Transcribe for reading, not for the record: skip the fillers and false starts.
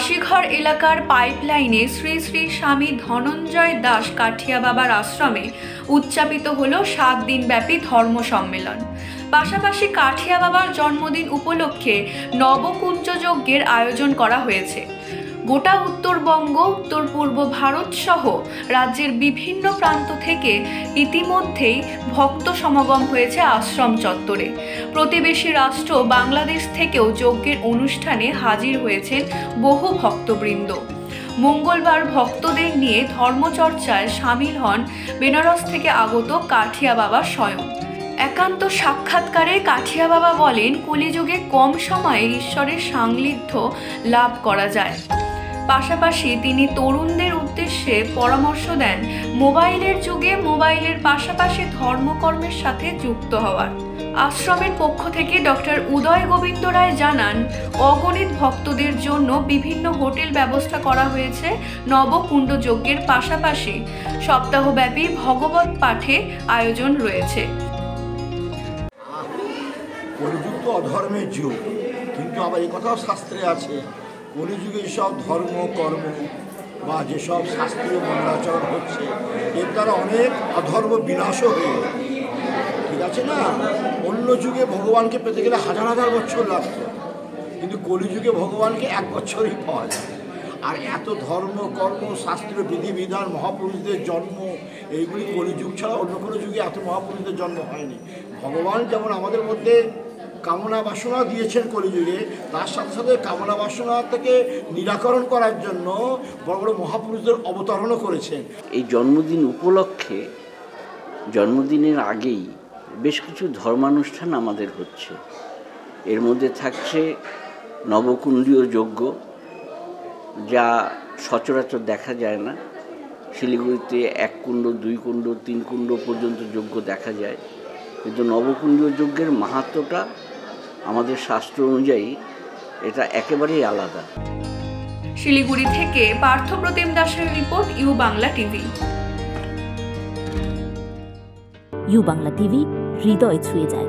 কাশীঘর এলাকার পাইপলাইনে শ্রী শ্রী স্বামী ধনঞ্জয় দাস কাঠিয়া বাবার আশ্রমে উদযাপিত হল 7 দিনব্যাপী ধর্ম সম্মেলন। পাশাপাশি কাঠিয়া বাবার জন্মদিন উপলক্ষে নবকুঞ্জ যজ্ঞের আয়োজন করা হয়েছে। গোটা উত্তরবঙ্গ, উত্তর পূর্ব ভারত সহ রাজ্যের বিভিন্ন প্রান্ত থেকে ইতিমধ্যেই ভক্ত সমাগম হয়েছে আশ্রম চত্বরে। প্রতিবেশী রাষ্ট্র বাংলাদেশ থেকেও যজ্ঞের অনুষ্ঠানে হাজির হয়েছেন বহু ভক্তবৃন্দ। মঙ্গলবার ভক্তদের নিয়ে ধর্মচর্চায় সামিল হন বেনারস থেকে আগত কাঠিয়া বাবা স্বয়ং। একান্ত সাক্ষাৎকারে কাঠিয়া বাবা বলেন, কলিযুগে কম সময়ে ঈশ্বরের সান্নিধ্য লাভ করা যায়। পাশাপাশি তিনি তরুণদের উদ্দেশ্যে পরামর্শ দেন মোবাইলের যুগে মোবাইলের পাশাপাশি ধর্মকর্মের সাথে যুক্ত হওয়ার। আশ্রমের পক্ষ থেকে ডক্টর উদয় গোবিন্দ রায় জানান, অগণিত ভক্তদের জন্য বিভিন্ন হোটেল ব্যবস্থা করা হয়েছে। নবকুণ্ড যজ্ঞের পাশাপাশি সপ্তাহব্যাপী ভগবত পাঠে আয়োজন রয়েছে। কলিযুগ তো অধর্মের যুগ, কিন্তু আবার এই কথাও শাস্ত্রে আছে, কলিযুগে যেসব ধর্ম কর্ম বা যেসব শাস্ত্রীয় মঙ্গলাচরণ হচ্ছে এর দ্বারা অনেক অধর্ম বিনাশও হয়ে যায়। ঠিক আছে না? অন্য যুগে ভগবানকে পেতে গেলে হাজার হাজার বছর লাগত, কিন্তু কলিযুগে ভগবানকে 1 বছরই পাওয়া যায়। আর এত ধর্ম কর্ম শাস্ত্রীয় বিধিবিধান মহাপুরুষদের জন্ম, এইগুলি কলিযুগ ছাড়া অন্য কোনো যুগে এত মহাপুরুষদের জন্ম হয়নি। ভগবান যেমন আমাদের মধ্যে কামনা বাসনা দিয়েছেন কলিযুগে, তার সাথে সাথে কামনা বাসনা থেকে নিরাকরণ করার জন্য বড় বড় মহাপুরুষদের অবতরণও করেছেন। এই জন্মদিন উপলক্ষে জন্মদিনের আগেই বেশ কিছু ধর্মানুষ্ঠান আমাদের হচ্ছে। এর মধ্যে থাকছে নবকুণ্ডীয় যজ্ঞ, যা সচরাচর দেখা যায় না। শিলিগুড়িতে 1 কুণ্ড, 2 কুণ্ড, 3 কুণ্ড পর্যন্ত যজ্ঞ দেখা যায়, কিন্তু নবকুণ্ডীয় যজ্ঞের মাহাত্ম্যটা আমাদের শাস্ত্র অনুযায়ী এটা একেবারেই আলাদা। শিলিগুড়ি থেকে পার্থপ্রতিম দাসের রিপোর্ট, U Bangla TV. U Bangla TV হৃদয় ছুঁয়ে যায়।